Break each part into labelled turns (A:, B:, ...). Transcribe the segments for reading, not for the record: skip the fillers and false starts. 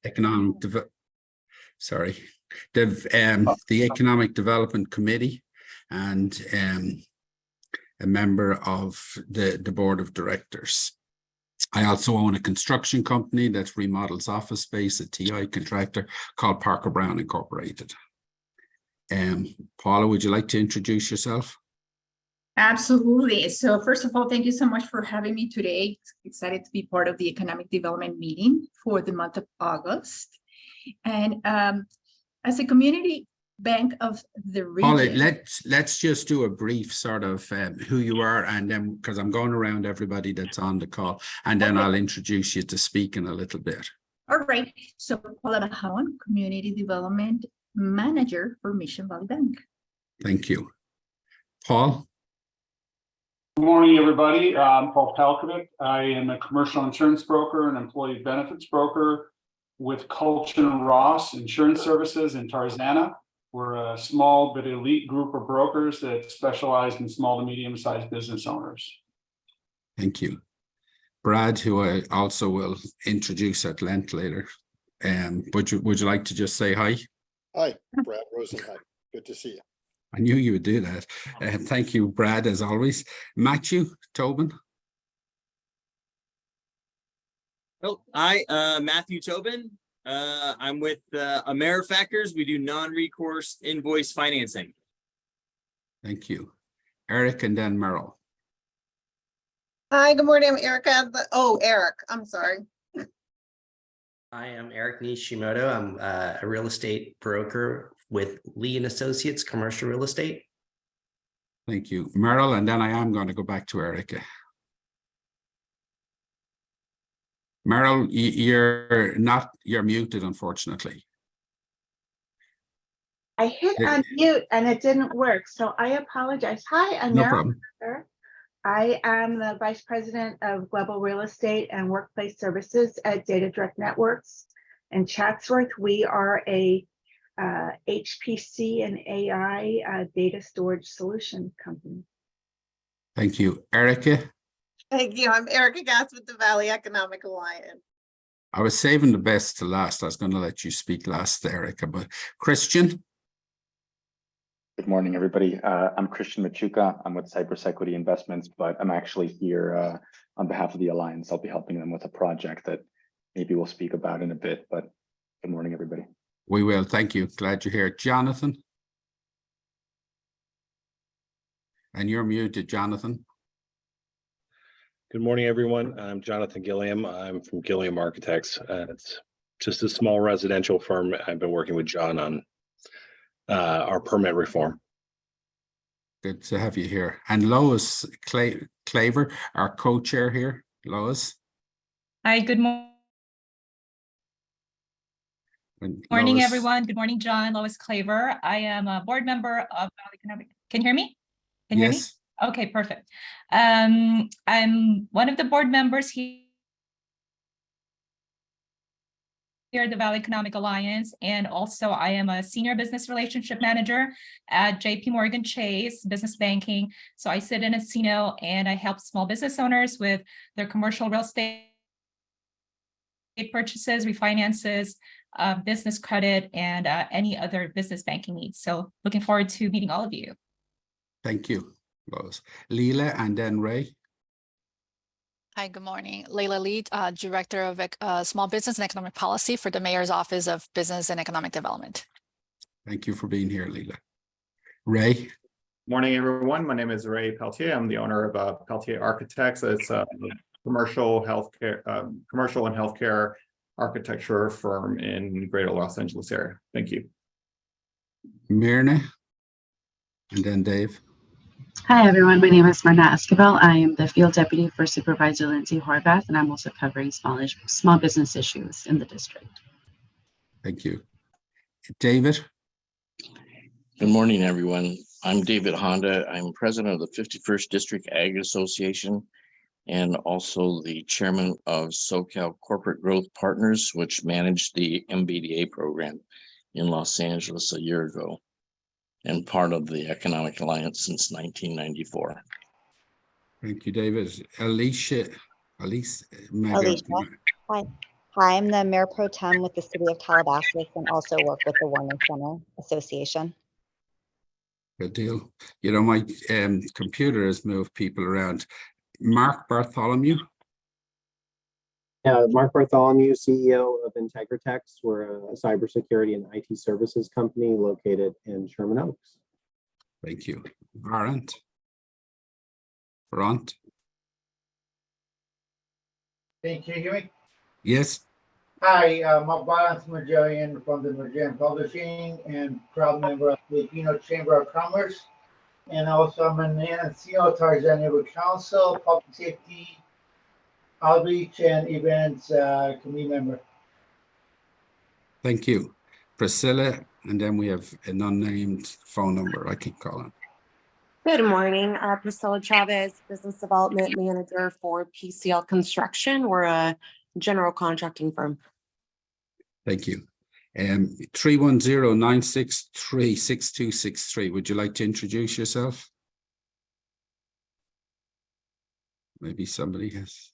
A: Economic the Economic Development Committee, and a member of the board of directors. I also own a construction company that remodels office space, a TI contractor called Parker Brown Incorporated. Paula, would you like to introduce yourself?
B: Absolutely. So first of all, thank you so much for having me today. Excited to be part of the economic development meeting for the month of August. And as a community bank of the region.
A: Paula, let's just do a brief sort of who you are, and then because I'm going around everybody that's on the call, and then I'll introduce you to speak in a little bit.
B: All right. So Paula Bajon, Community Development Manager for Mission Valley Bank.
A: Thank you. Paul?
C: Good morning, everybody. I'm Paul Palkovic. I am a commercial insurance broker and employee benefits broker with Colchin Ross Insurance Services in Tarzana. We're a small but elite group of brokers that specialize in small to medium-sized business owners.
A: Thank you. Brad, who I also will introduce at length later. Would you like to just say hi?
D: Hi, Brad Rosenheim. Good to see you.
A: I knew you would do that. Thank you, Brad, as always. Matthew Tobin.
E: Oh, hi, Matthew Tobin. I'm with AmeriFactors. We do non-recourse invoice financing.
A: Thank you. Eric and then Merrill.
F: Hi, good morning. I'm Erica. Eric, I'm sorry.
G: I am Eric Nishimoto. I'm a real estate broker with Lee and Associates Commercial Real Estate.
A: Thank you, Merrill, and then I am going to go back to Erica. Merrill, you're muted, unfortunately.
H: I hit unmute and it didn't work, so I apologize. Hi, I'm
A: No
H: Meryl
A: problem.
H: Parker. I am the Vice President of Global Real Estate and Workplace Services at Data Direct Networks in Chatsworth. We are a HPC and AI data storage solution company.
A: Thank you. Erica?
F: Thank you. I'm Erica Gatz with the Valley Economic Alliance.
A: I was saving the best to last. I was going to let you speak last, Erica, but Christian?
I: Good morning, everybody. I'm Christian Machuca. I'm with Cypress Equity Investments, but I'm actually here on behalf of the Alliance. I'll be helping them with a project that maybe we'll speak about in a bit, but good morning, everybody.
A: We will. Thank you. Glad you're here. Jonathan? And you're muted, Jonathan.
J: Good morning, everyone. I'm Jonathan Gilliam. I'm from Gilliam Architects. It's just a small residential firm. I've been working with John on our permit reform.
A: Good to have you here. And Lois Klavir, our co-chair here. Lois?
K: Hi, good morning. Morning, everyone. Good morning, John. Lois Klavir. I am a board member of Valley Economic. Can you hear me? Can you hear me? Okay, perfect. I'm one of the board members here at the Valley Economic Alliance, and also I am a senior business relationship manager at JP Morgan Chase Business Banking. So I sit in Encino and I help small business owners with their commercial real estate purchases, refinances, business credit, and any other business banking needs. So looking forward to meeting all of you.
A: Thank you, Lois. Leila and then Ray.
L: Hi, good morning. Leila Lee, Director of Small Business and Economic Policy for the Mayor's Office of Business and Economic Development.
A: Thank you for being here, Leila. Ray.
M: Morning, everyone. My name is Ray Peltier. I'm the owner of Peltier Architects. It's a commercial and healthcare architecture firm in Greater Los Angeles area. Thank you.
A: Myrna, and then Dave.
N: Hi, everyone. My name is Myrna Esquivel. I am the field deputy for Supervisor Lindsay Horvath, and I'm also covering small business issues in the district.
A: Thank you. David.
O: Good morning, everyone. I'm David Honda. I'm president of the 51st District Ag Association and also the chairman of SoCal Corporate Growth Partners, which managed the MBDA program in Los Angeles a year ago, and part of the Economic Alliance since 1994.
A: Thank you, David. Alicia.
P: Hi. Hi, I'm the Mayor Pro Tem with the City of Calabasas and also work with the Warner Center Association.
A: Good deal. You know, my computer has moved people around. Mark Bartholomew.
Q: Mark Bartholomew, CEO of Integritex. We're a cybersecurity and IT services company located in Sherman Oaks.
A: Thank you. Varant. Varant.
R: Can you hear me?
A: Yes.
R: Hi, I'm Valance Magellan from the Magellan Publishing and proud member of the Filipino Chamber of Commerce. And also I'm an CEO of Tarzan Neighborhood Council, Public Safety, Outreach and Events Committee member.
A: Thank you. Priscilla, and then we have an unnamed phone number I can call on.
S: Good morning, Priscilla Chavez, Business Development Manager for PCL Construction. We're a general contracting firm.
A: Thank you. 310-963-6263. Would you like to introduce yourself? Maybe somebody has.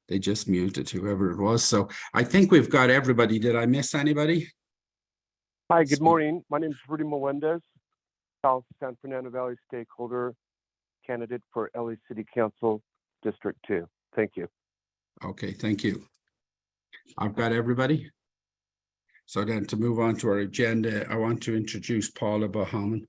A: They just muted whoever it was. So I think we've got everybody. Did I miss anybody?
T: Hi, good morning. My name is Rudy Melendez, South San Fernando Valley stakeholder candidate for LA City Council District 2. Thank you.
A: Okay, thank you. I've got everybody. So then to move on to our agenda, I want to introduce Paula Bahaman.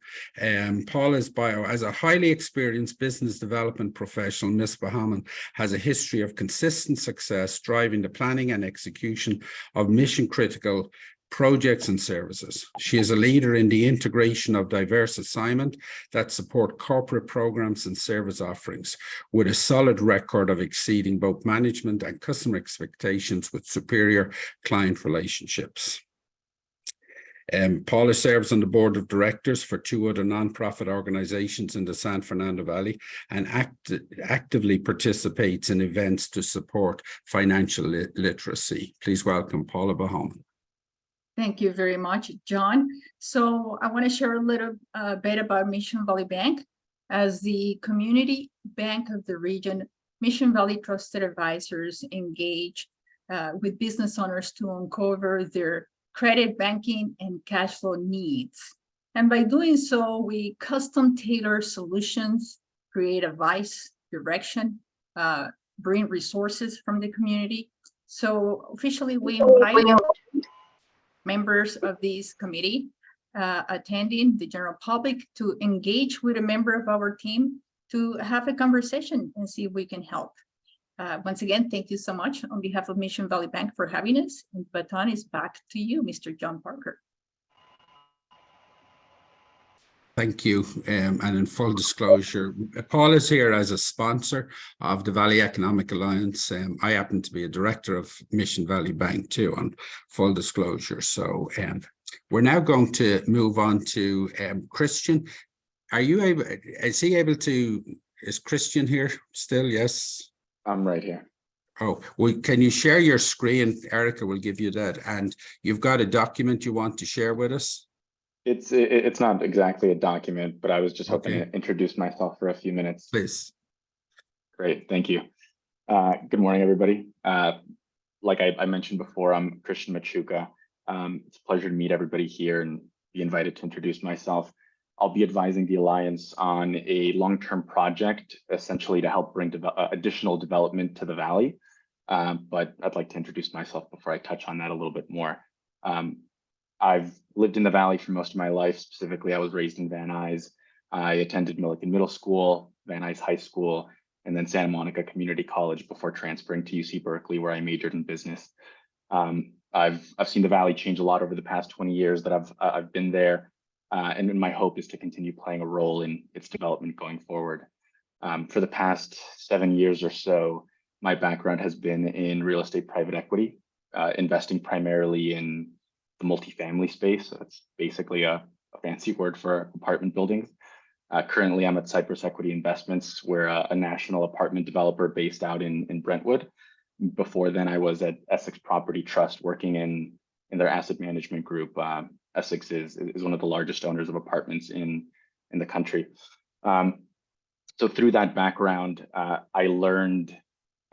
A: Paula's bio: as a highly experienced business development professional, Ms. Bahaman has a history of consistent success driving the planning and execution of mission-critical projects and services. She is a leader in the integration of diverse assignment that support corporate programs and service offerings, with a solid record of exceeding both management and customer expectations with superior client relationships. Paula serves on the board of directors for 2 other nonprofit organizations in the San Fernando Valley and actively participates in events to support financial literacy. Please welcome Paula Bahaman.
B: Thank you very much, John. So I want to share a little bit about Mission Valley Bank. As the community bank of the region, Mission Valley Trusted Advisors engage with business owners to uncover their credit, banking, and cash flow needs. And by doing so, we custom tailor solutions, create advice, direction, bring resources from the community. So officially, we invite members of this committee attending, the general public, to engage with a member of our team to have a conversation and see if we can help. Once again, thank you so much on behalf of Mission Valley Bank for having us. And baton is back to you, Mr. John Parker.
A: Thank you. And in full disclosure, Paul is here as a sponsor of the Valley Economic Alliance. I happen to be a director of Mission Valley Bank too, on full disclosure. So we're now going to move on to Christian. Are you able, is Christian here still? Yes.
I: I'm right here.
A: Oh, well, can you share your screen? Erica will give you that. And you've got a document you want to share with us?
I: It's not exactly a document, but I was just hoping to introduce myself for a few minutes.
A: Please.
I: Great, thank you. Good morning, everybody. Like I mentioned before, I'm Christian Machuca. It's a pleasure to meet everybody here and be invited to introduce myself. I'll be advising the Alliance on a long-term project, essentially to help bring additional development to the Valley. But I'd like to introduce myself before I touch on that a little bit more. I've lived in the Valley for most of my life. Specifically, I was raised in Van Nuys. I attended Milliken Middle School, Van Nuys High School, and then Santa Monica Community College before transferring to UC Berkeley, where I majored in business. I've seen the Valley change a lot over the past 20 years that I've been there. And my hope is to continue playing a role in its development going forward. For the past 7 years or so, my background has been in real estate private equity, investing primarily in the multifamily space. That's basically a fancy word for apartment buildings. Currently, I'm at Cypress Equity Investments. We're a national apartment developer based out in Brentwood. Before then, I was at Essex Property Trust working in their asset management group. Essex is one of the largest owners of apartments in the country. So through that background, I learned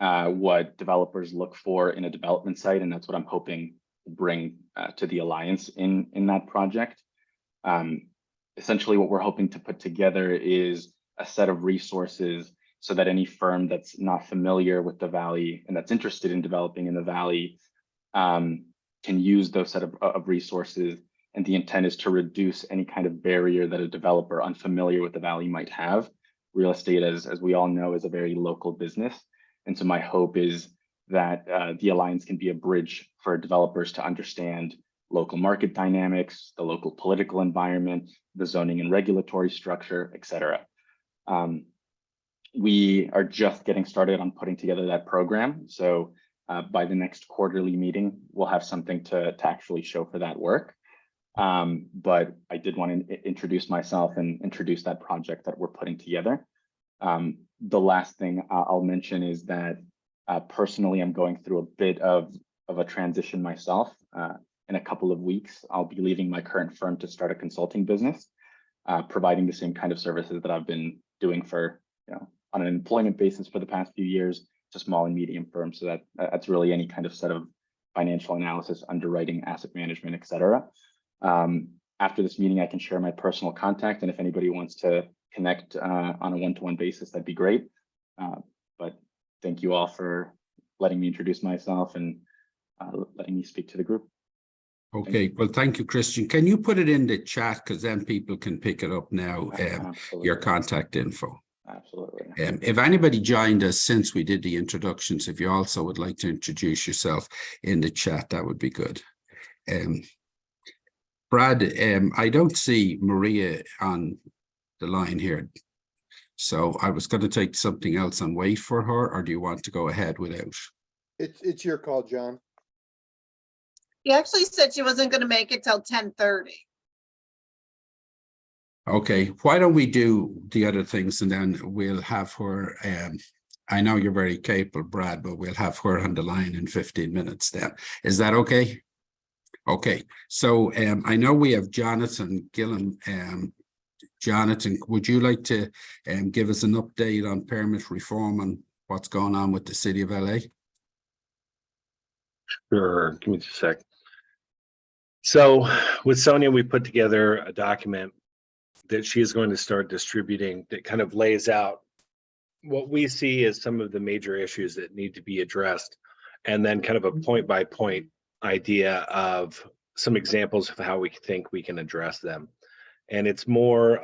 I: what developers look for in a development site, and that's what I'm hoping to bring to the Alliance in that project. Essentially, what we're hoping to put together is a set of resources so that any firm that's not familiar with the Valley and that's interested in developing in the Valley can use those set of resources. And the intent is to reduce any kind of barrier that a developer unfamiliar with the Valley might have. Real estate, as we all know, is a very local business. And so my hope is that the Alliance can be a bridge for developers to understand local market dynamics, the local political environment, the zoning and regulatory structure, et cetera. We are just getting started on putting together that program. So by the next quarterly meeting, we'll have something to actually show for that work. But I did want to introduce myself and introduce that project that we're putting together. The last thing I'll mention is that personally, I'm going through a bit of a transition myself. In a couple of weeks, I'll be leaving my current firm to start a consulting business, providing the same kind of services that I've been doing for, on an employment basis for the past few years to small and medium firms. So that's really any kind of set of financial analysis, underwriting, asset management, et cetera. After this meeting, I can share my personal contact, and if anybody wants to connect on a one-to-one basis, that'd be great. But thank you all for letting me introduce myself and letting me speak to the group.
A: Okay, well, thank you, Christian. Can you put it in the chat, because then people can pick it up now, your contact info.
I: Absolutely.
A: If anybody joined us since we did the introductions, if you also would like to introduce yourself in the chat, that would be good. Brad, I don't see Maria on the line here. So I was going to take something else and wait for her, or do you want to go ahead without?
D: It's your call, John.
F: She actually said she wasn't going to make it till 10:30.
A: Okay, why don't we do the other things and then we'll have her, I know you're very capable, Brad, but we'll have her on the line in 15 minutes then. Is that okay? Okay, so I know we have Jonathan Gilliam. Jonathan, would you like to give us an update on permit reform and what's going on with the City of LA?
J: Sure, give me just a sec. So with Sonia, we put together a document that she is going to start distributing that kind of lays out what we see as some of the major issues that need to be addressed, and then kind of a point-by-point idea of some examples of how we think we can address them. And it's more,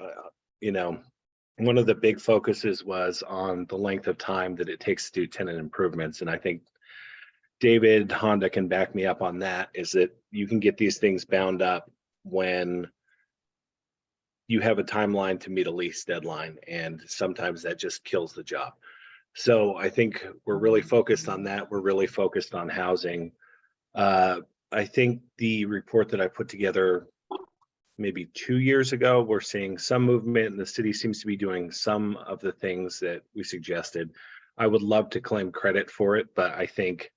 J: one of the big focuses was on the length of time that it takes to do tenant improvements. And I think David Honda can back me up on that, is that you can get these things bound up when you have a timeline to meet a lease deadline, and sometimes that just kills the job. So I think we're really focused on that. We're really focused on housing. I think the report that I put together maybe 2 years ago, we're seeing some movement, and the city seems to be doing some of the things that we suggested. I would love to claim credit for it, but I think,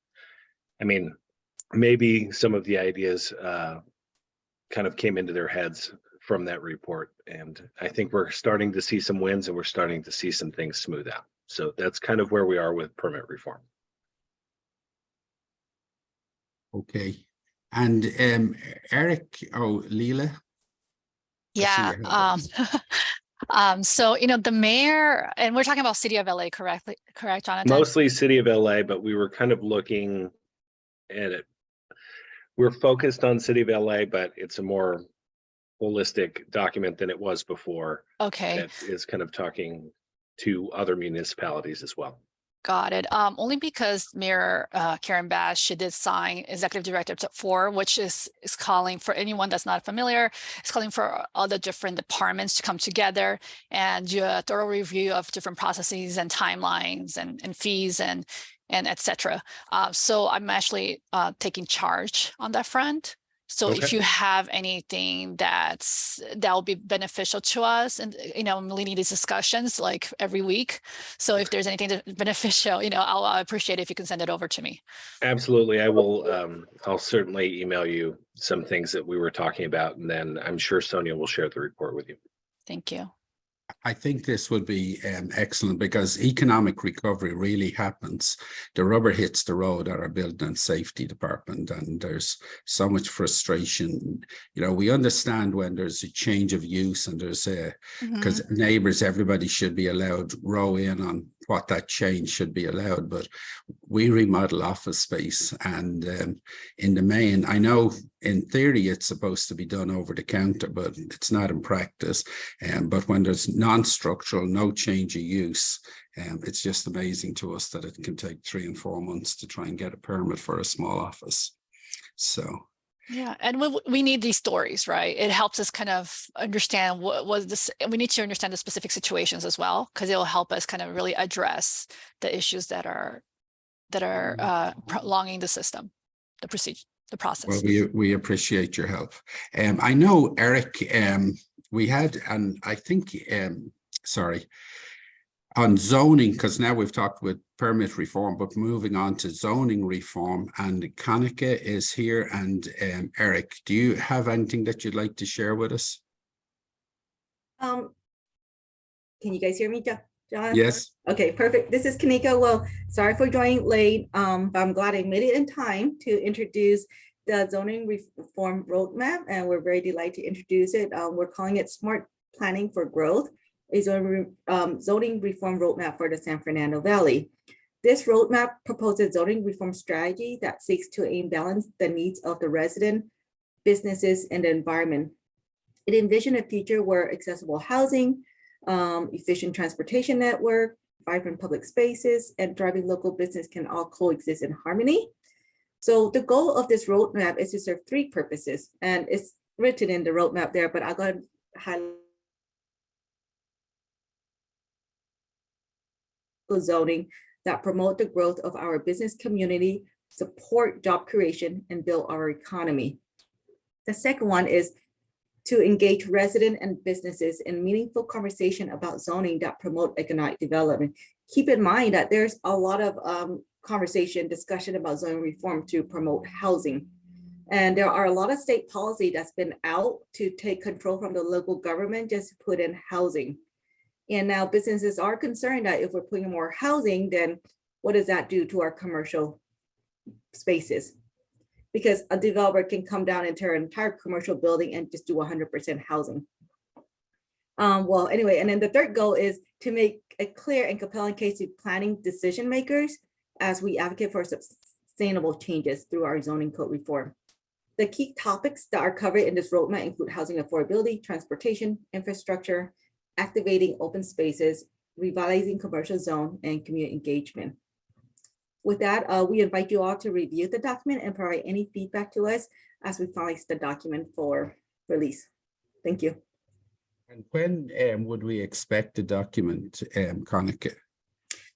J: maybe some of the ideas kind of came into their heads from that report. And I think we're starting to see some wins, and we're starting to see some things smooth out. So that's kind of where we are with permit reform.
A: Okay. And Eric, Leela?
L: Yeah. So, the mayor, and we're talking about City of LA, correct, Jonathan?
J: Mostly City of LA, but we were kind of looking at it. We're focused on City of LA, but it's a more holistic document than it was before.
L: Okay.
J: That is kind of talking to other municipalities as well.
L: Got it. Only because Mayor Karen Bass, she did sign Executive Directive 4, which is calling for anyone that's not familiar, it's calling for all the different departments to come together and do a thorough review of different processes and timelines and fees and et cetera. So I'm actually taking charge on that front. So if you have anything that will be beneficial to us, and I'm leading these discussions like every week. So if there's anything that's beneficial, I'll appreciate it if you can send it over to me.
J: Absolutely, I will. I'll certainly email you some things that we were talking about, and then I'm sure Sonia will share the report with you.
L: Thank you.
A: I think this would be excellent because economic recovery really happens. The rubber hits the road at our building and safety department, and there's so much frustration. You know, we understand when there's a change of use and there's a, because neighbors, everybody should be allowed row in on what that change should be allowed, but we remodel office space, and in the main, I know in theory it's supposed to be done over the counter, but it's not in practice. But when there's non-structural, no change of use, it's just amazing to us that it can take 3 and 4 months to try and get a permit for a small office. So.
L: Yeah, and we need these stories, right? It helps us kind of understand what was this. We need to understand the specific situations as well, because it will help us kind of really address the issues that are prolonging the system, the procedure, the process.
A: Well, we appreciate your help. I know, Eric, we had, and I think, sorry, on zoning, because now we've talked with permit reform, but moving on to zoning reform, and Kanika is here, and Eric, do you have anything that you'd like to share with us?
U: Can you guys hear me, John?
A: Yes.
U: Okay, perfect. This is Kanika. Well, sorry for joining late, but I'm glad I made it in time to introduce the zoning reform roadmap, and we're very delighted to introduce it. We're calling it Smart Planning for Growth, a zoning reform roadmap for the San Fernando Valley. This roadmap proposes zoning reform strategy that seeks to balance the needs of the resident, businesses, and the environment. It envisions a future where accessible housing, efficient transportation network, vibrant public spaces, and thriving local business can all coexist in harmony. So the goal of this roadmap is to serve 3 purposes, and it's written in the roadmap there, but I'll go ahead and highlight zoning that promote the growth of our business community, support job creation, and build our economy. The second one is to engage residents and businesses in meaningful conversation about zoning that promote economic development. Keep in mind that there's a lot of discussion about zoning reform to promote housing. And there are a lot of state policy that's been out to take control from the local government just to put in housing. And now businesses are concerned that if we're putting more housing, then what does that do to our commercial spaces? Because a developer can come down and tear an entire commercial building and just do 100% housing. Well, anyway, and then the third goal is to make a clear and compelling case to planning decision makers as we advocate for sustainable changes through our zoning code reform. The key topics that are covered in this roadmap include housing affordability, transportation, infrastructure, activating open spaces, revitalizing commercial zone, and community engagement. With that, we invite you all to review the document and provide any feedback to us as we finalize the document for release. Thank you.
A: And when would we expect the document, Kanika?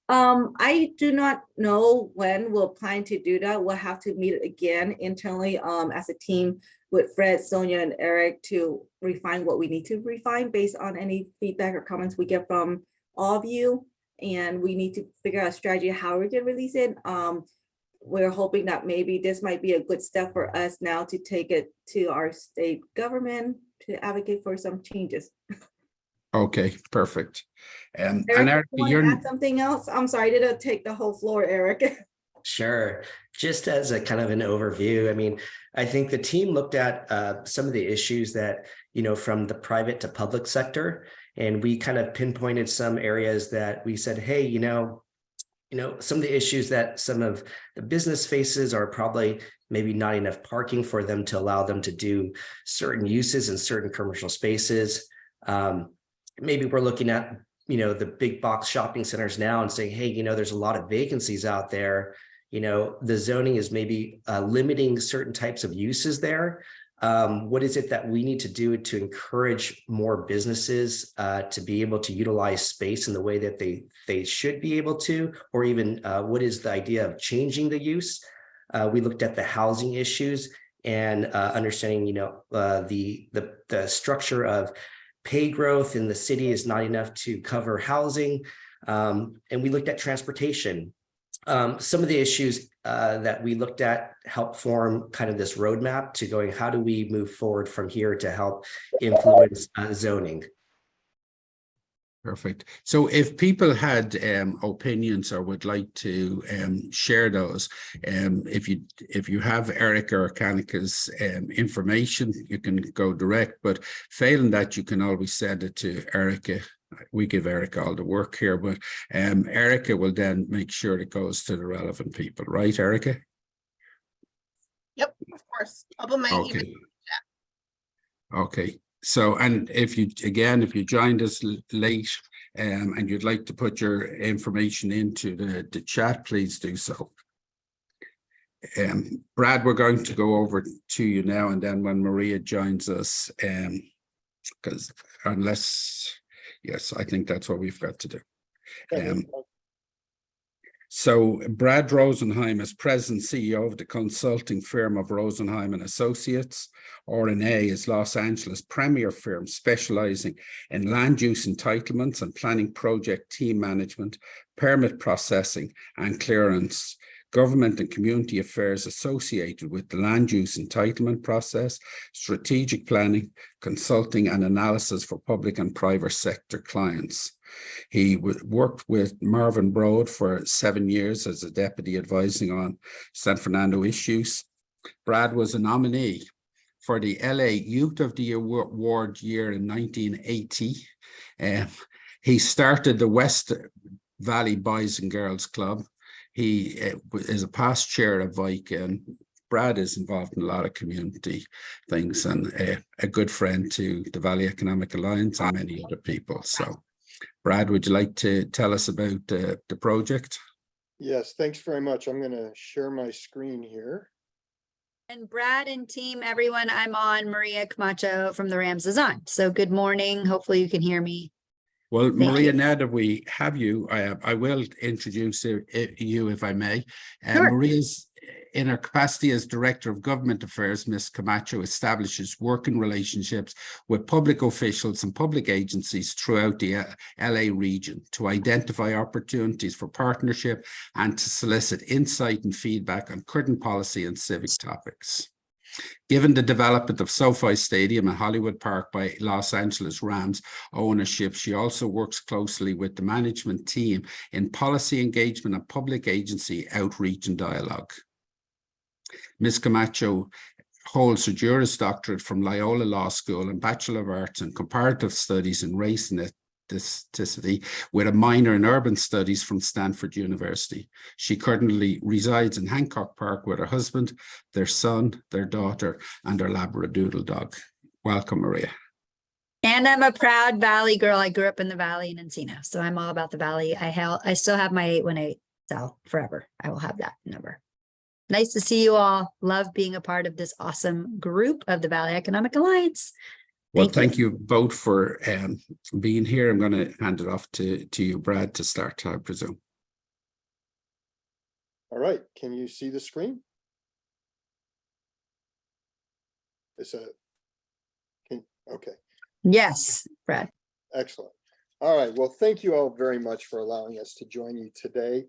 U: I do not know when we'll plan to do that. We'll have to meet again internally as a team with Fred, Sonia, and Eric to refine what we need to refine based on any feedback or comments we get from all of you. And we need to figure out a strategy how we're gonna release it. We're hoping that maybe this might be a good step for us now to take it to our state government to advocate for some changes.
A: Okay, perfect.
U: Eric,
A: and Eric,
U: you want to add something else? I'm sorry, did I take the whole floor, Eric?
G: Sure. Just as a kind of an overview, I mean, I think the team looked at some of the issues that, from the private to public sector, and we kind of pinpointed some areas that we said, hey, some of the issues that some of the business faces are probably maybe not enough parking for them to allow them to do certain uses in certain commercial spaces. Maybe we're looking at, the big box shopping centers now and saying, hey, there's a lot of vacancies out there. The zoning is maybe limiting certain types of uses there. What is it that we need to do to encourage more businesses to be able to utilize space in the way that they should be able to, or even what is the idea of changing the use? We looked at the housing issues and understanding, the structure of pay growth in the city is not enough to cover housing. And we looked at transportation. Some of the issues that we looked at help form kind of this roadmap to going, how do we move forward from here to help influence zoning?
A: Perfect. So if people had opinions or would like to share those, if you have Erica or Kanika's information, you can go direct, but failing that, you can always send it to Erica. We give Erica all the work here, but Erica will then make sure it goes to the relevant people, right, Erica?
F: Yep, of course. I'll put my email.
A: Okay. Okay. So, and if you joined us late and you'd like to put your information into the chat, please do so. Brad, we're going to go over to you now, and then when Maria joins us, because yes, I think that's what we've got to do. So Brad Rosenheim is President CEO of the consulting firm of Rosenheim and Associates. R&A is Los Angeles' premier firm specializing in land use entitlements and planning project team management, permit processing and clearance, government and community affairs associated with the land use entitlement process, strategic planning, consulting and analysis for public and private sector clients. He worked with Marvin Broad for 7 years as a deputy advising on San Fernando issues. Brad was a nominee for the LA Youth of the Year Award year in 1980. He started the West Valley Boys and Girls Club. He is a past chair of VICA, and Brad is involved in a lot of community things and a good friend to the Valley Economic Alliance and many other people. So Brad, would you like to tell us about the project?
D: Yes, thanks very much. I'm going to share my screen here.
C: And Brad and team, everyone, I'm on. Maria Camacho from the Rams Design. So good morning. Hopefully you can hear me.
A: Well, Maria, now that we have you, I will introduce you if I may.
C: Sure.
A: Maria's in her capacity as Director of Government Affairs, Ms. Camacho establishes working relationships with public officials and public agencies throughout the LA region to identify opportunities for partnership and to solicit insight and feedback on current policy and civic topics. Given the development of SoFi Stadium and Hollywood Park by Los Angeles Rams ownership, she also works closely with the management team in policy engagement and public agency outreach and dialogue. Ms. Camacho holds a Juris Doctorate from Loyola Law School and Bachelor of Arts in Comparative Studies in Race and Ethnicity with a minor in Urban Studies from Stanford University. She currently resides in Hancock Park with her husband, their son, their daughter, and their Labradoodle dog. Welcome, Maria.
C: And I'm a proud Valley girl. I grew up in the Valley in Encino, so I'm all about the Valley. I still have my 818, so forever I will have that number. Nice to see you all. Love being a part of this awesome group of the Valley Economic Alliance.
A: Well, thank you both for being here. I'm going to hand it off to you, Brad, to start, I presume.
D: All right. Can you see the screen? Okay.
C: Yes, Brad.
D: Excellent. All right. Well, thank you all very much for allowing us to join you today.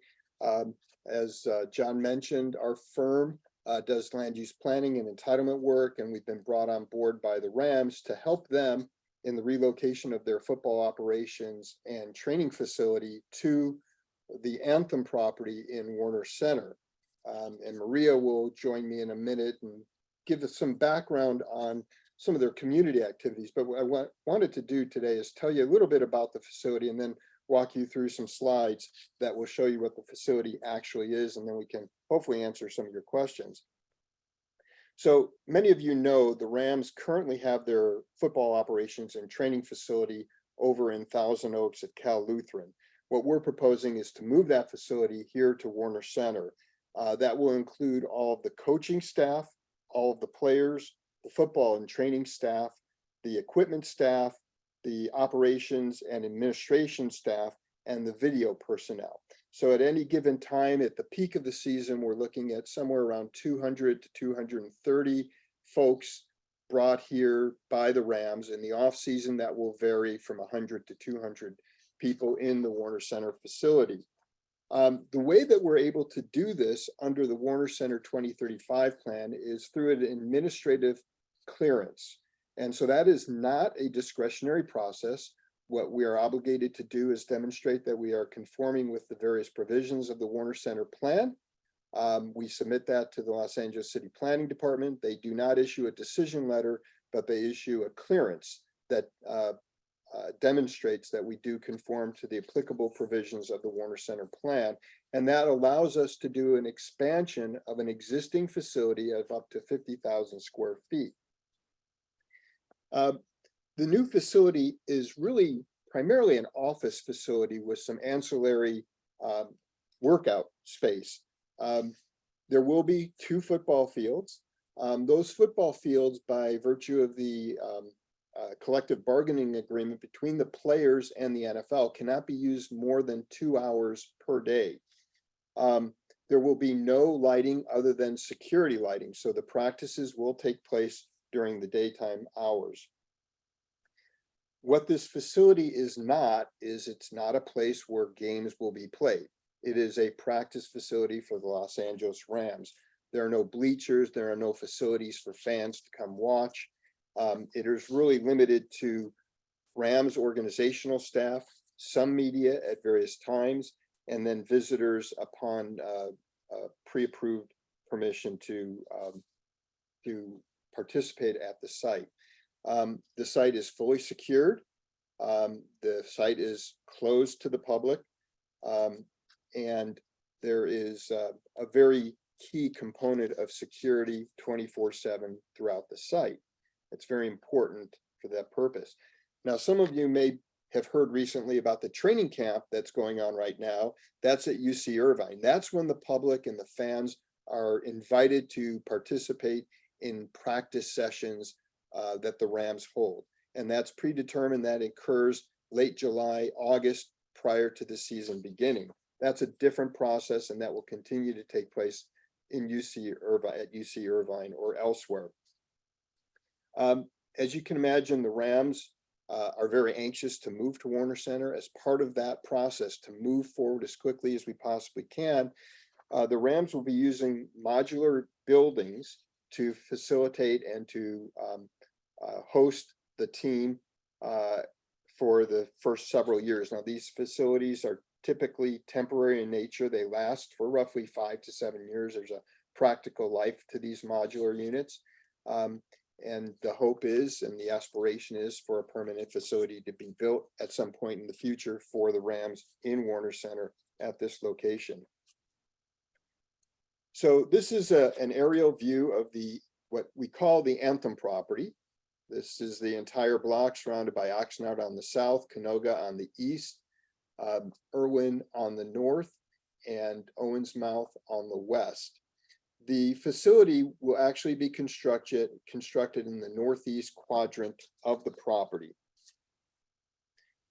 D: As John mentioned, our firm does land use planning and entitlement work, and we've been brought on board by the Rams to help them in the relocation of their football operations and training facility to the Anthem property in Warner Center. And Maria will join me in a minute and give us some background on some of their community activities. But what I wanted to do today is tell you a little bit about the facility and then walk you through some slides that will show you what the facility actually is, and then we can hopefully answer some of your questions. So many of you know the Rams currently have their football operations and training facility over in Thousand Oaks at Cal Lutheran. What we're proposing is to move that facility here to Warner Center. That will include all of the coaching staff, all of the players, the football and training staff, the equipment staff, the operations and administration staff, and the video personnel. So at any given time, at the peak of the season, we're looking at somewhere around 200 to 230 folks brought here by the Rams. In the off season, that will vary from 100 to 200 people in the Warner Center facility. The way that we're able to do this under the Warner Center 2035 plan is through an administrative clearance. And so that is not a discretionary process. what we are obligated to do is demonstrate that we are conforming with the various provisions of the Warner Center plan. We submit that to the Los Angeles City Planning Department. They do not issue a decision letter, but they issue a clearance that demonstrates that we do conform to the applicable provisions of the Warner Center plan. And that allows us to do an expansion of an existing facility of up to 50,000 square feet. The new facility is really primarily an office facility with some ancillary workout space. There will be 2 football fields. Those football fields, by virtue of the collective bargaining agreement between the players and the NFL, cannot be used more than 2 hours per day. There will be no lighting other than security lighting, so the practices will take place during the daytime hours. What this facility is not, is it's not a place where games will be played. It is a practice facility for the Los Angeles Rams. There are no bleachers, there are no facilities for fans to come watch. It is really limited to Rams organizational staff, some media at various times, and then visitors upon pre-approved permission to participate at the site. The site is fully secured. The site is closed to the public. And there is a very key component of security 24/7 throughout the site. It's very important for that purpose. Now, some of you may have heard recently about the training camp that's going on right now. That's at UC Irvine. That's when the public and the fans are invited to participate in practice sessions that the Rams hold. And that's predetermined. That occurs late July, August, prior to the season beginning. That's a different process, and that will continue to take place in UC Irvine, at UC Irvine or elsewhere. As you can imagine, the Rams are very anxious to move to Warner Center. As part of that process, to move forward as quickly as we possibly can, the Rams will be using modular buildings to facilitate and to host the team for the first several years. Now, these facilities are typically temporary in nature. They last for roughly 5 to 7 years. There's a practical life to these modular units. And the hope is, and the aspiration is, for a permanent facility to be built at some point in the future for the Rams in Warner Center at this location. So this is an aerial view of what we call the Anthem property. This is the entire block surrounded by Oxnard on the south, Canoga on the east, Irwin on the north, and Owens Mouth on the west. The facility will actually be constructed in the northeast quadrant of the property.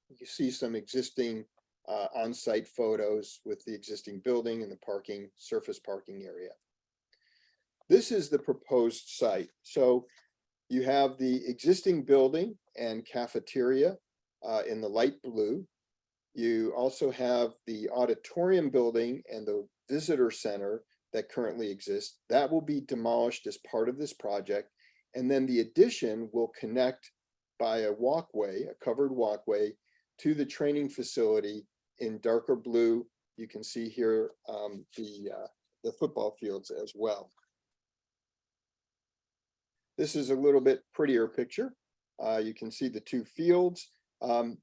D: You see some existing on-site photos with the existing building and the surface parking area. This is the proposed site. So you have the existing building and cafeteria in the light blue. You also have the auditorium building and the visitor center that currently exists. That will be demolished as part of this project. And then the addition will connect by a walkway, a covered walkway, to the training facility in darker blue. You can see here the football fields as well. This is a little bit prettier picture. You can see the 2 fields.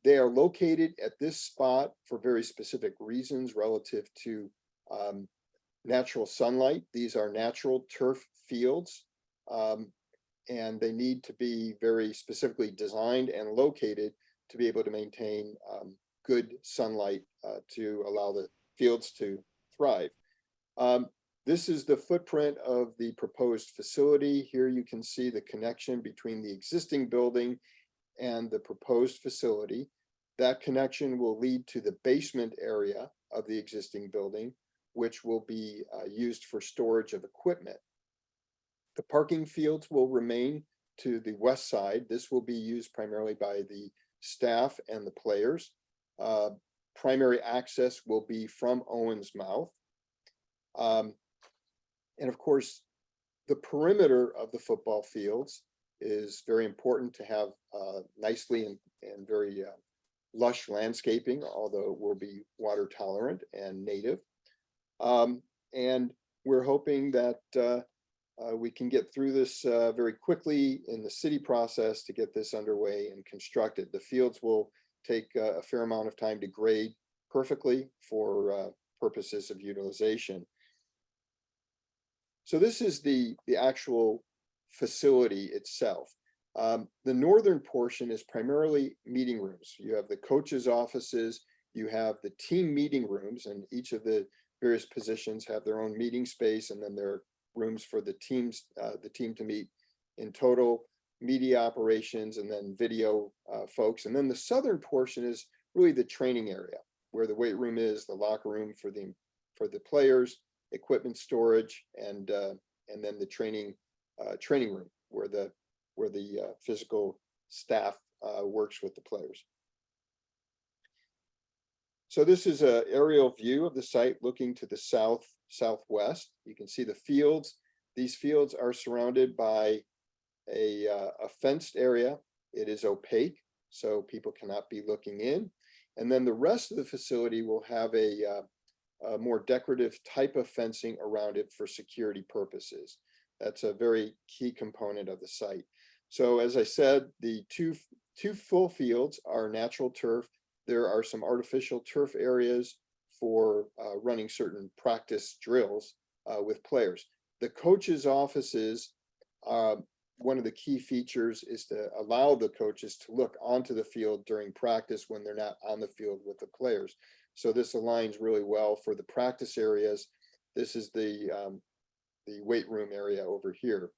D: They are located at this spot for very specific reasons relative to natural sunlight. These are natural turf fields, and they need to be very specifically designed and located to be able to maintain good sunlight to allow the fields to thrive. This is the footprint of the proposed facility. Here you can see the connection between the existing building and the proposed facility. That connection will lead to the basement area of the existing building, which will be used for storage of equipment. The parking fields will remain to the west side. This will be used primarily by the staff and the players. Primary access will be from Owens Mouth. And of course, the perimeter of the football fields is very important to have nicely and very lush landscaping, although it will be water tolerant and native. And we're hoping that we can get through this very quickly in the city process to get this underway and constructed. The fields will take a fair amount of time to grade perfectly for purposes of utilization. So this is the actual facility itself. The northern portion is primarily meeting rooms. You have the coaches' offices, you have the team meeting rooms, and each of the various positions have their own meeting space, and then there are rooms for the team to meet in total, media operations, and then video folks. And then the southern portion is really the training area, where the weight room is, the locker room for the players, equipment storage, and then the training room where the physical staff works with the players. So this is an aerial view of the site looking to the southwest. You can see the fields. These fields are surrounded by a fenced area. It is opaque, so people cannot be looking in. And then the rest of the facility will have a more decorative type of fencing around it for security purposes. That's a very key component of the site. So as I said, the two full fields are natural turf. There are some artificial turf areas for running certain practice drills with players. The coaches' offices, one of the key features is to allow the coaches to look onto the field during practice when they're not on the field with the players. So this aligns really well for the practice areas. This is the weight room area over here.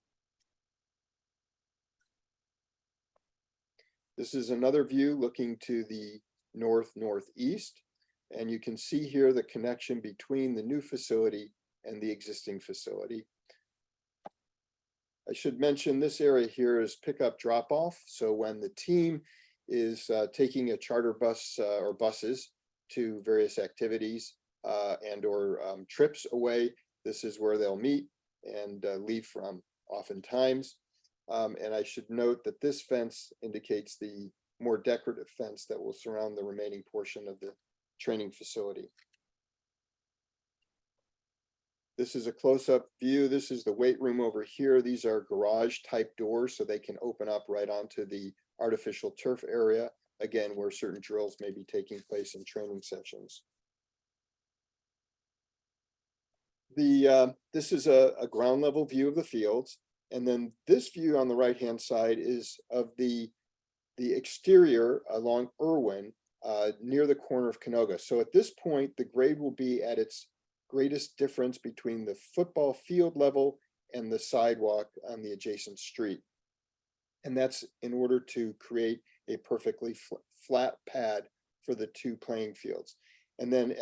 D: This is another view looking to the northeast, and you can see here the connection between the new facility and the existing facility. I should mention this area here is pickup drop-off. So when the team is taking a charter bus or buses to various activities and or trips away, this is where they'll meet and leave from oftentimes. And I should note that this fence indicates the more decorative fence that will surround the remaining portion of the training facility. This is a close-up view. This is the weight room over here. These are garage type doors, so they can open up right onto the artificial turf area, again, where certain drills may be taking place in training sessions. This is a ground level view of the fields. And then this view on the right-hand side is of the exterior along Irwin near the corner of Canoga. So at this point, the grade will be at its greatest difference between the football field level and the sidewalk on the adjacent street. And that's in order to create a perfectly flat pad for the two playing fields. And then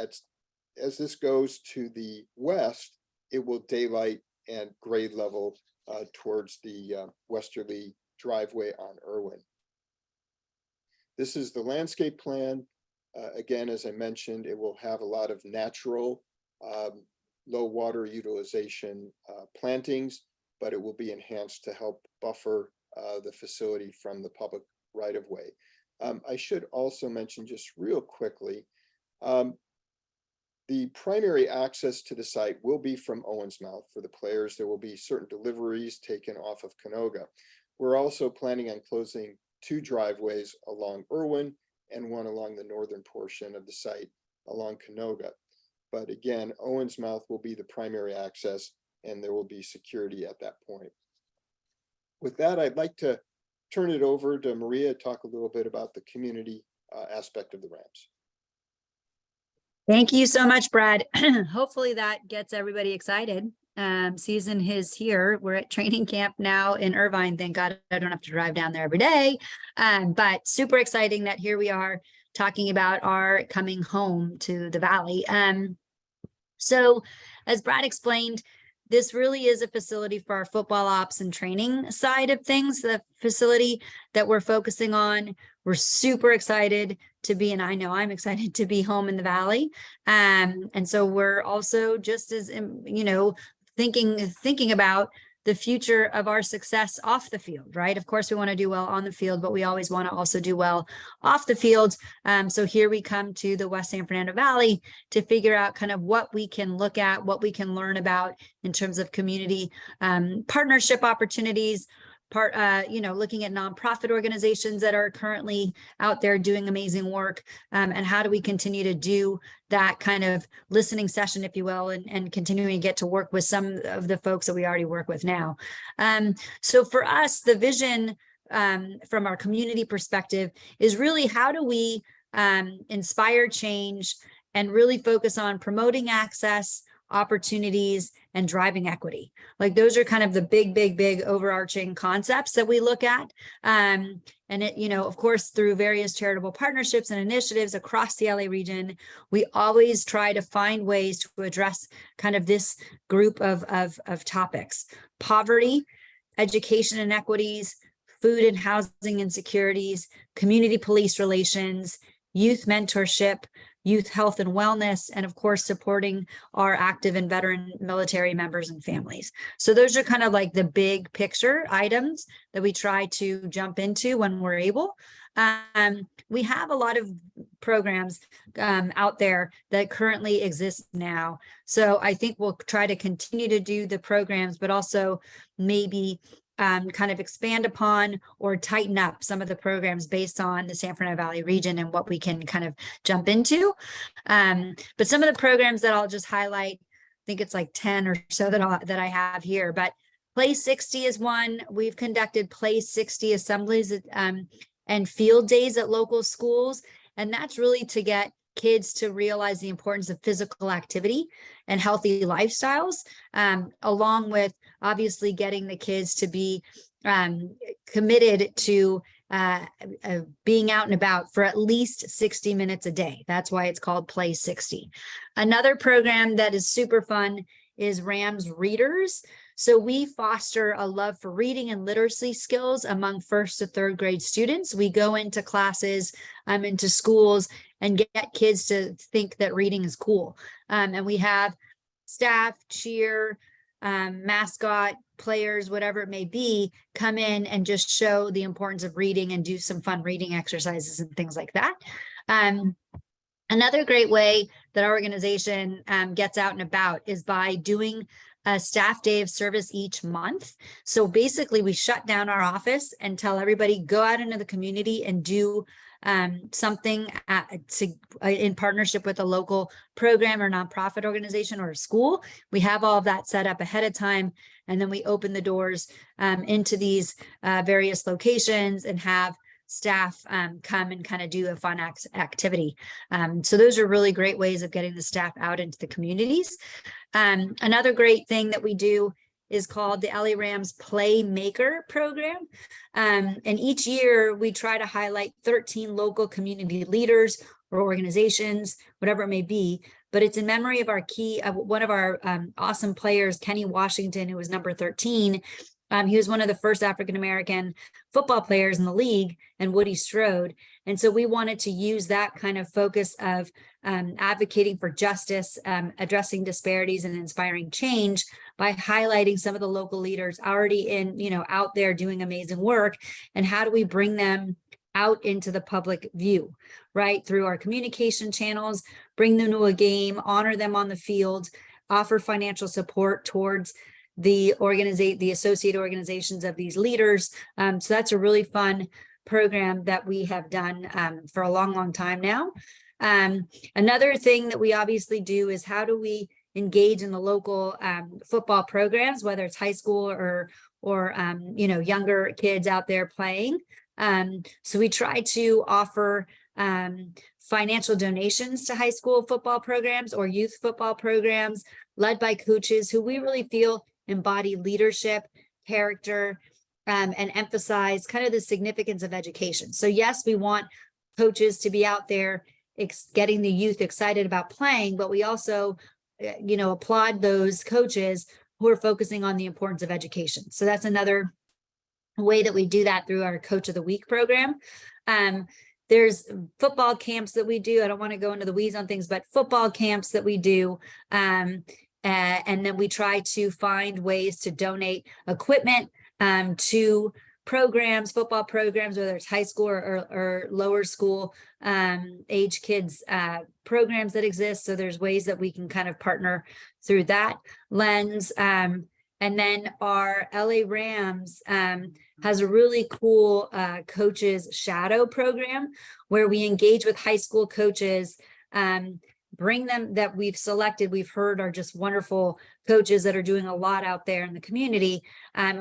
D: as this goes to the west, it will daylight and grade level towards the westerly driveway on Irwin. This is the landscape plan. Again, as I mentioned, it will have a lot of natural low water utilization plantings, but it will be enhanced to help buffer the facility from the public right-of-way. I should also mention just real quickly, the primary access to the site will be from Owensmouth for the players. There will be certain deliveries taken off of Canoga. We're also planning on closing 2 driveways along Irwin and one along the northern portion of the site along Canoga. But again, Owensmouth will be the primary access, and there will be security at that point. With that, I'd like to turn it over to Maria to talk a little bit about the community aspect of the ramps.
C: Thank you so much, Brad. Hopefully that gets everybody excited. Season is here. We're at training camp now in Irvine. Thank God I don't have to drive down there every day. But super exciting that here we are talking about our coming home to the Valley. So as Brad explained, this really is a facility for our football ops and training side of things, the facility that we're focusing on. We're super excited to be, and I know I'm excited to be home in the Valley. And so we're also just as, thinking about the future of our success off the field, right? Of course, we want to do well on the field, but we always want to also do well off the field. So here we come to the West San Fernando Valley to figure out kind of what we can look at, what we can learn about in terms of community partnership opportunities, looking at nonprofit organizations that are currently out there doing amazing work, and how do we continue to do that kind of listening session, if you will, and continuing to get to work with some of the folks that we already work with now. So for us, the vision from our community perspective is really how do we inspire change and really focus on promoting access, opportunities, and driving equity. Like those are kind of the big overarching concepts that we look at. And it, of course, through various charitable partnerships and initiatives across the LA region, we always try to find ways to address kind of this group of topics: poverty, education inequities, food and housing insecurities, community police relations, youth mentorship, youth health and wellness, and of course, supporting our active and veteran military members and families. So those are kind of like the big picture items that we try to jump into when we're able. We have a lot of programs out there that currently exist now. So I think we'll try to continue to do the programs, but also maybe kind of expand upon or tighten up some of the programs based on the San Fernando Valley region and what we can kind of jump into. But some of the programs that I'll just highlight, I think it's like 10 or so that I have here, but Play 60 is one. We've conducted Play 60 assemblies and field days at local schools. And that's really to get kids to realize the importance of physical activity and healthy lifestyles, along with obviously getting the kids to be committed to being out and about for at least 60 minutes a day. That's why it's called Play 60. Another program that is super fun is Rams Readers. So we foster a love for reading and literacy skills among 1st to 3rd grade students. We go into classes, into schools, and get kids to think that reading is cool. And we have staff, cheer, mascot, players, whatever it may be, come in and just show the importance of reading and do some fun reading exercises and things like that. Another great way that our organization gets out and about is by doing a staff day of service each month. So basically we shut down our office and tell everybody, go out into the community and do something in partnership with a local program or nonprofit organization or a school. We have all of that set up ahead of time, and then we open the doors into these various locations and have staff come and kind of do a fun activity. So those are really great ways of getting the staff out into the communities. Another great thing that we do is called the LA Rams Playmaker program. And each year we try to highlight 13 local community leaders or organizations, whatever it may be, but it's in memory of one of our awesome players, Kenny Washington, who was number 13. He was one of the first African-American football players in the league, and Woody Strode. And so we wanted to use that kind of focus of advocating for justice, addressing disparities, and inspiring change by highlighting some of the local leaders already out there doing amazing work. And how do we bring them out into the public view, right? Through our communication channels, bring them to a game, honor them on the field, offer financial support towards the associated organizations of these leaders. So that's a really fun program that we have done for a long time now. Another thing that we obviously do is how do we engage in the local football programs, whether it's high school or younger kids out there playing. So we try to offer financial donations to high school football programs or youth football programs led by coaches who we really feel embody leadership, character, and emphasize kind of the significance of education. So yes, we want coaches to be out there getting the youth excited about playing, but we also, applaud those coaches who are focusing on the importance of education. So that's another way that we do that through our Coach of the Week program. There's football camps that we do. I don't want to go into the weeds on things, but football camps that we do And then we try to find ways to donate equipment to programs, football programs, whether it's high school or lower school age kids programs that exist. So there's ways that we can kind of partner through that lens. And then our LA Rams has a really cool coaches shadow program where we engage with high school coaches, bring them that we've selected, we've heard are just wonderful coaches that are doing a lot out there in the community.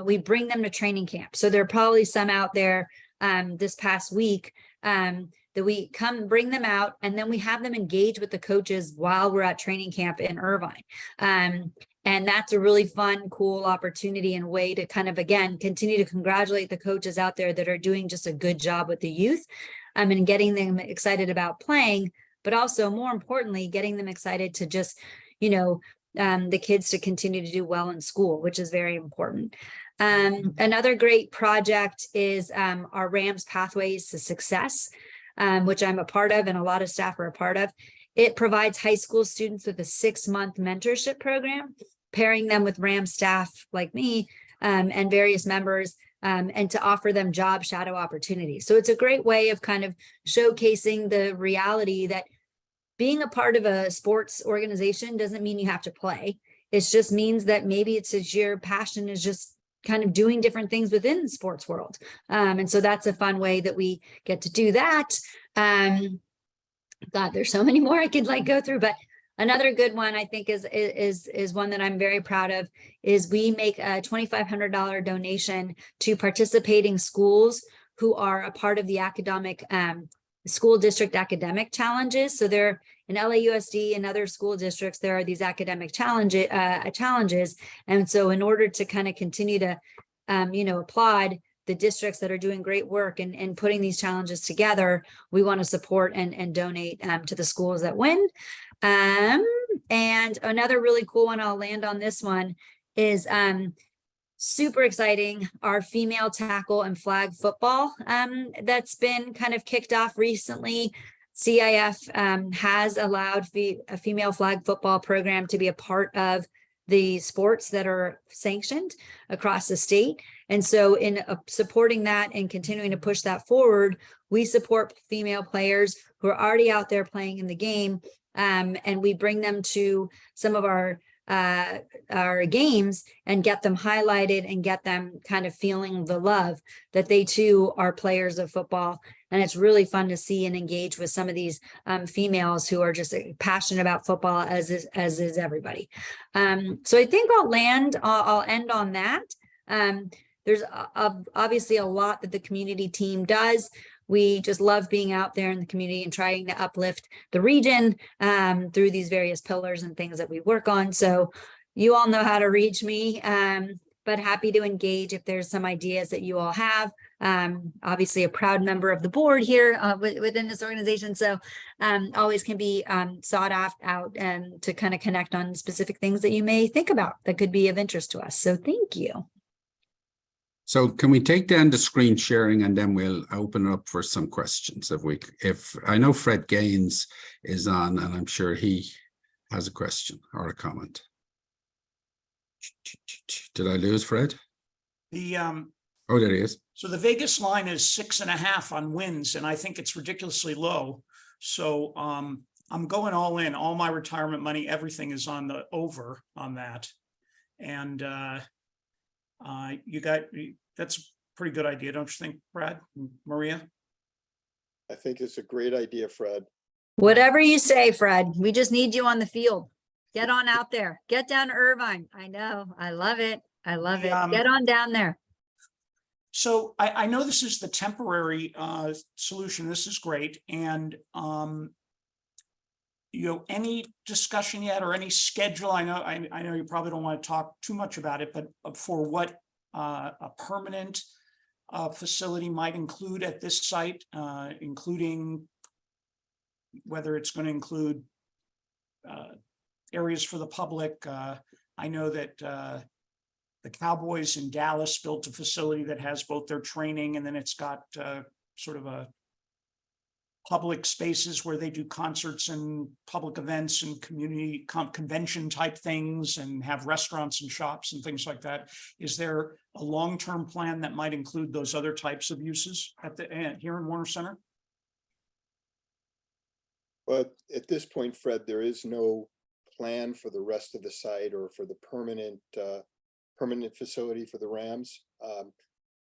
C: We bring them to training camp. So there are probably some out there this past week that we come bring them out, and then we have them engage with the coaches while we're at training camp in Irvine. And that's a really fun, cool opportunity and way to kind of, again, continue to congratulate the coaches out there that are doing just a good job with the youth and getting them excited about playing, but also more importantly, getting them excited to just, the kids to continue to do well in school, which is very important. Another great project is our Rams Pathways to Success, which I'm a part of and a lot of staff are a part of. It provides high school students with a 6-month mentorship program, pairing them with Rams staff like me and various members, and to offer them job shadow opportunities. So it's a great way of kind of showcasing the reality that being a part of a sports organization doesn't mean you have to play. It just means that maybe it's just your passion is just kind of doing different things within the sports world. And so that's a fun way that we get to do that. God, there's so many more I could go through, but another good one I think is one that I'm very proud of is we make a $2,500 donation to participating schools who are a part of the academic school district academic challenges. So they're in LAUSD and other school districts, there are these academic challenges. And so in order to kind of continue to, applaud the districts that are doing great work and putting these challenges together, we want to support and donate to the schools that win. And another really cool one, I'll land on this one, is super exciting, our female tackle and flag football that's been kind of kicked off recently. CIF has allowed a female flag football program to be a part of the sports that are sanctioned across the state. And so in supporting that and continuing to push that forward, we support female players who are already out there playing in the game. And we bring them to some of our games and get them highlighted and get them kind of feeling the love that they too are players of football. And it's really fun to see and engage with some of these females who are just passionate about football as is everybody. So I think I'll end on that. There's obviously a lot that the community team does. We just love being out there in the community and trying to uplift the region through these various pillars and things that we work on. So you all know how to reach me, but happy to engage if there's some ideas that you all have. Obviously a proud member of the board here within this organization. So always can be sought out and to kind of connect on specific things that you may think about that could be of interest to us. So thank you.
A: So can we take down the screen sharing and then we'll open up for some questions if I know Fred Gaines is on and I'm sure he has a question or a comment. Did I lose Fred? Oh, there he is.
E: So the Vegas line is 6.5 on wins, and I think it's ridiculously low. So I'm going all in. All my retirement money, everything is on the over on that. And that's a pretty good idea, don't you think, Brad, Maria?
D: I think it's a great idea, Fred.
C: Whatever you say, Fred. We just need you on the field. Get on out there. Get down to Irvine. I know. I love it. I love it. Get on down there.
E: So I know this is the temporary solution. This is great. And any discussion yet or any schedule? I know you probably don't want to talk too much about it, but for what a permanent facility might include at this site, including whether it's going to include areas for the public. I know that the Cowboys in Dallas built a facility that has both their training and then it's got sort of a public spaces where they do concerts and public events and community convention type things and have restaurants and shops and things like that. Is there a long-term plan that might include those other types of uses at the here in Warner Center?
D: But at this point, Fred, there is no plan for the rest of the site or for the permanent facility for the Rams.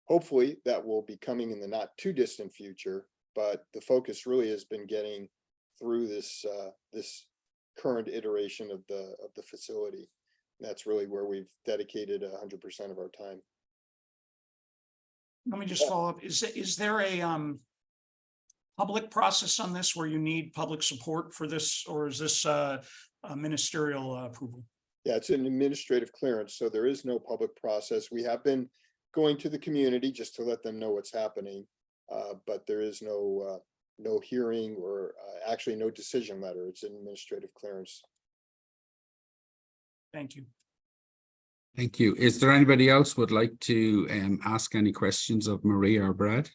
D: Hopefully that will be coming in the not too distant future, but the focus really has been getting through this current iteration of the facility. And that's really where we've dedicated 100% of our time.
E: Let me just follow up. Is there a public process on this where you need public support for this, or is this a ministerial approval?
D: Yeah, it's an administrative clearance, so there is no public process. We have been going to the community just to let them know what's happening, but there is no hearing or actually no decision letter. It's an administrative clearance.
E: Thank you.
A: Thank you. Is there anybody else would like to ask any questions of Maria or Brad?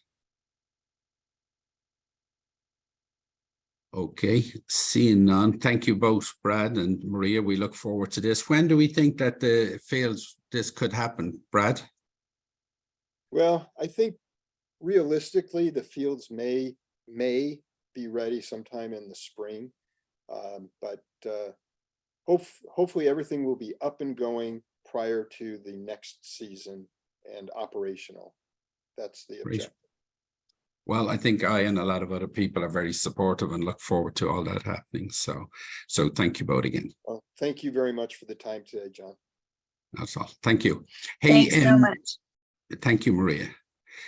A: Okay, seeing none. Thank you both, Brad and Maria. We look forward to this. When do we think that this could happen, Brad?
D: Well, I think realistically, the fields may be ready sometime in the spring, but hopefully everything will be up and going prior to the next season and operational. That's the objective.
A: Well, I think I and a lot of other people are very supportive and look forward to all that happening. So thank you both again.
D: Well, thank you very much for the time today, John.
A: That's all. Thank you. Hey,
C: Thanks so much.
A: Thank you, Maria.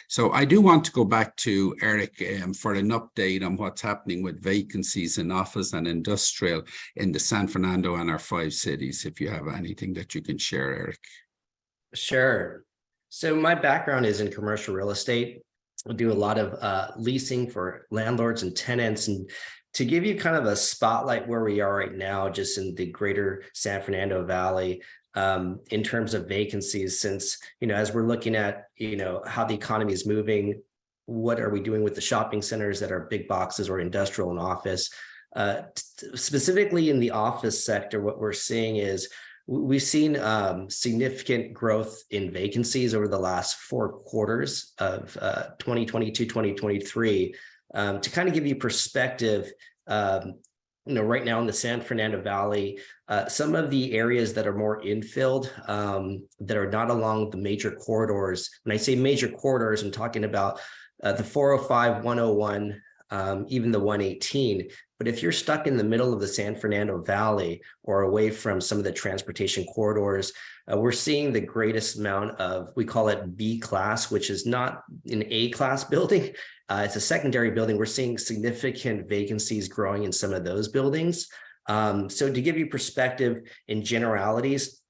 A: So I do want to go back to Eric for an update on what's happening with vacancies in office and industrial in the San Fernando and our 5 cities, if you have anything that you can share, Eric.
G: Sure. So my background is in commercial real estate. I do a lot of leasing for landlords and tenants. And to give you kind of a spotlight where we are right now, just in the greater San Fernando Valley, in terms of vacancies, since, as we're looking at, how the economy is moving, what are we doing with the shopping centers that are big boxes or industrial and office? Specifically in the office sector, what we're seeing is we've seen significant growth in vacancies over the last 4 quarters of 2022, 2023. To kind of give you perspective, right now in the San Fernando Valley, some of the areas that are more infilled, that are not along the major corridors. When I say major corridors, I'm talking about the 405, 101, even the 118. But if you're stuck in the middle of the San Fernando Valley or away from some of the transportation corridors, we're seeing the greatest amount of, we call it B class, which is not an A class building. It's a secondary building. We're seeing significant vacancies growing in some of those buildings. So to give you perspective in generalities,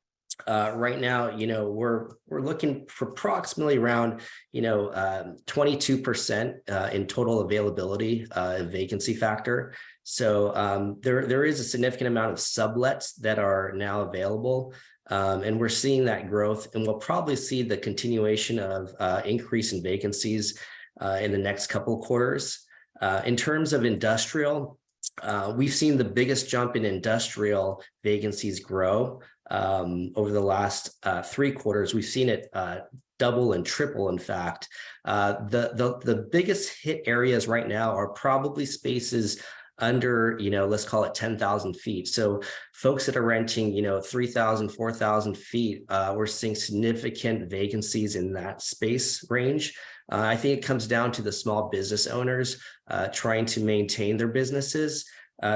G: right now, we're looking for approximately around, 22% in total availability vacancy factor. So there is a significant amount of sublets that are now available. And we're seeing that growth, and we'll probably see the continuation of increase in vacancies in the next couple of quarters. In terms of industrial, we've seen the biggest jump in industrial vacancies grow over the last 3 quarters. We've seen it double and triple. In fact, the biggest hit areas right now are probably spaces under, let's call it 10,000 feet. So folks that are renting, 3,000, 4,000 feet, we're seeing significant vacancies in that space range. I think it comes down to the small business owners trying to maintain their businesses.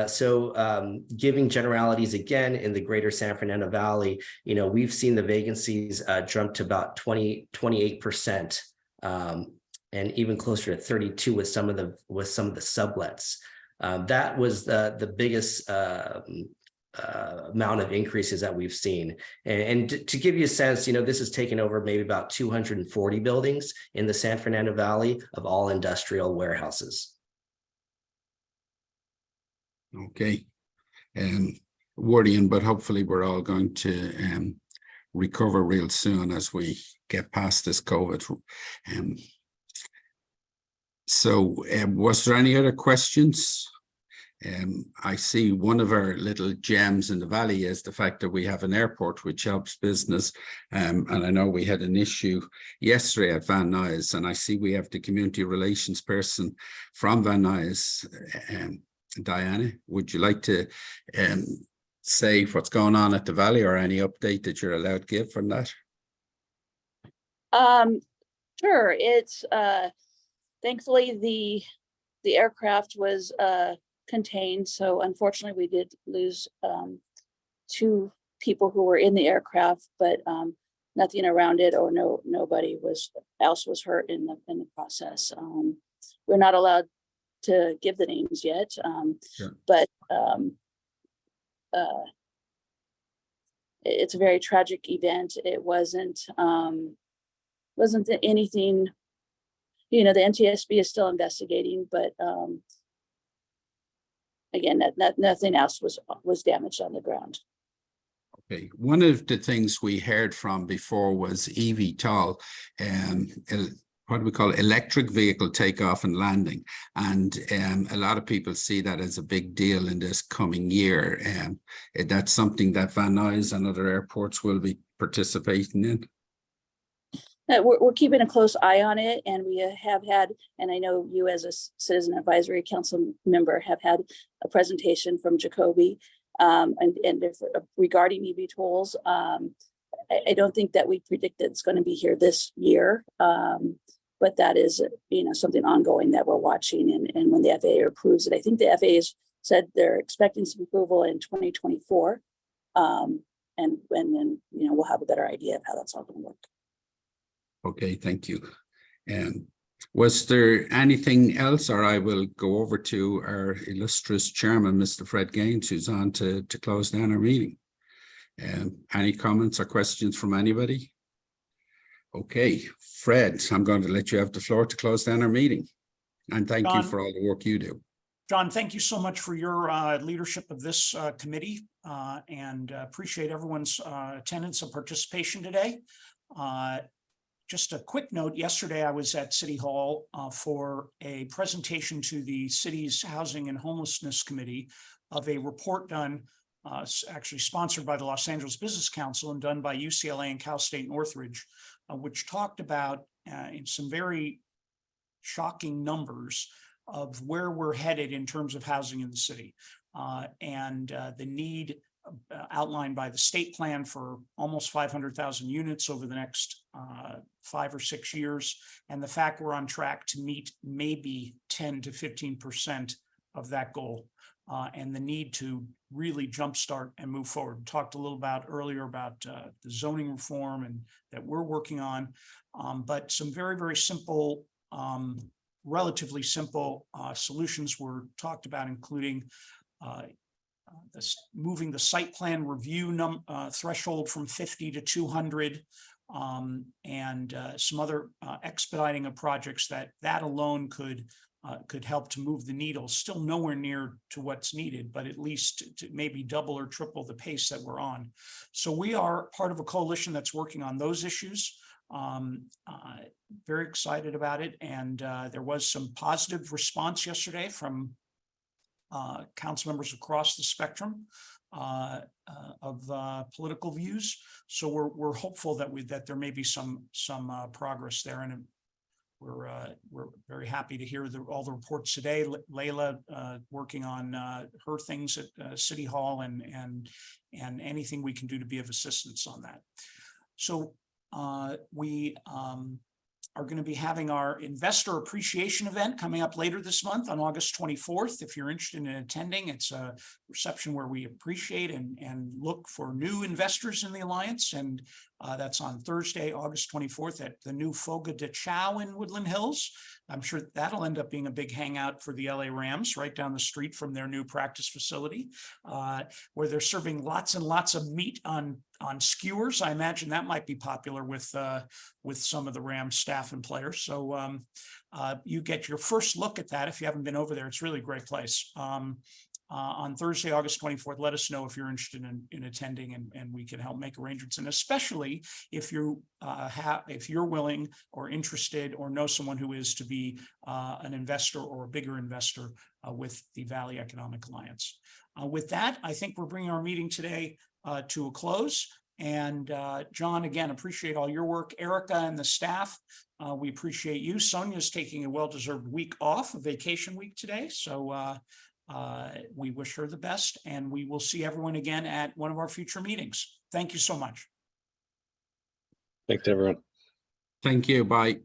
G: So giving generalities again, in the greater San Fernando Valley, we've seen the vacancies jump to about 28%, and even closer to 32 with some of the sublets. That was the biggest amount of increases that we've seen. And to give you a sense, this has taken over maybe about 240 buildings in the San Fernando Valley of all industrial warehouses.
A: Okay. Worrying, but hopefully we're all going to recover real soon as we get past this COVID. So was there any other questions? I see one of our little gems in the valley is the fact that we have an airport which helps business. And I know we had an issue yesterday at Van Nuys, and I see we have the community relations person from Van Nuys. Diana, would you like to say what's going on at the valley or any update that you're allowed to give from that?
H: Sure. It's thankfully the aircraft was contained. So unfortunately we did lose 2 people who were in the aircraft, but nothing around it, or nobody else was hurt in the process. We're not allowed to give the names yet,
A: Sure.
H: but it's a very tragic event. It wasn't anything, the NTSB is still investigating, but again, nothing else was damaged on the ground.
A: Okay, one of the things we heard from before was eVTOL, what do we call it? Electric vehicle takeoff and landing, and a lot of people see that as a big deal in this coming year. That's something that Van Nuys and other airports will be participating in.
H: We're keeping a close eye on it, and we have had, and I know you as a Citizen Advisory Council member have had a presentation from Jacoby regarding eVTOLs. I don't think that we predicted it's going to be here this year, but that is something ongoing that we're watching. And when the FAA approves it, I think the FAA has said they're expecting some approval in 2024, and then we'll have a better idea of how that's all going to work.
A: Okay, thank you. Was there anything else, or I will go over to our illustrious chairman, Mr. Fred Gaines, who's on to close down our meeting. Any comments or questions from anybody? Okay, Fred, I'm going to let you have the floor to close down our meeting. And thank you for all the work you do.
E: John, thank you so much for your leadership of this committee, and appreciate everyone's attendance and participation today. Just a quick note, yesterday I was at City Hall for a presentation to the city's Housing and Homelessness Committee of a report done, actually sponsored by the Los Angeles Business Council and done by UCLA and Cal State Northridge, which talked about in some very shocking numbers of where we're headed in terms of housing in the city, and the need outlined by the state plan for almost 500,000 units over the next 5 or 6 years, and the fact we're on track to meet maybe 10 to 15% of that goal, and the need to really jumpstart and move forward. We talked a little earlier about the zoning reform and that we're working on, but some very, very simple, relatively simple solutions were talked about, including moving the site plan review threshold from 50 to 200, and some other expediting of projects that alone could help to move the needle. Still nowhere near to what's needed, but at least to maybe double or triple the pace that we're on. So we are part of a coalition that's working on those issues. Very excited about it, and there was some positive response yesterday from council members across the spectrum of political views. So we're hopeful that there may be some progress there, and we're very happy to hear all the reports today. Layla working on her things at City Hall, and anything we can do to be of assistance on that. So we are going to be having our investor appreciation event coming up later this month on August 24th. If you're interested in attending, it's a reception where we appreciate and look for new investors in the Alliance. And that's on Thursday, August 24th at the new Fogo de Chão in Woodland Hills. I'm sure that'll end up being a big hangout for the LA Rams right down the street from their new practice facility, where they're serving lots and lots of meat on skewers. I imagine that might be popular with some of the Rams staff and players. So you get your first look at that if you haven't been over there. It's really a great place. on Thursday, August 24th. Let us know if you're interested in attending, and we can help make arrangements. And especially if you're willing or interested or know someone who is, to be an investor or a bigger investor with the Valley Economic Alliance. With that, I think we're bringing our meeting today to a close. And John, again, appreciate all your work. Erica and the staff, we appreciate you. Sonia's taking a well-deserved week off, a vacation week today. So we wish her the best, and we will see everyone again at one of our future meetings. Thank you so much.
J: Thanks, everyone.
A: Thank you. Bye.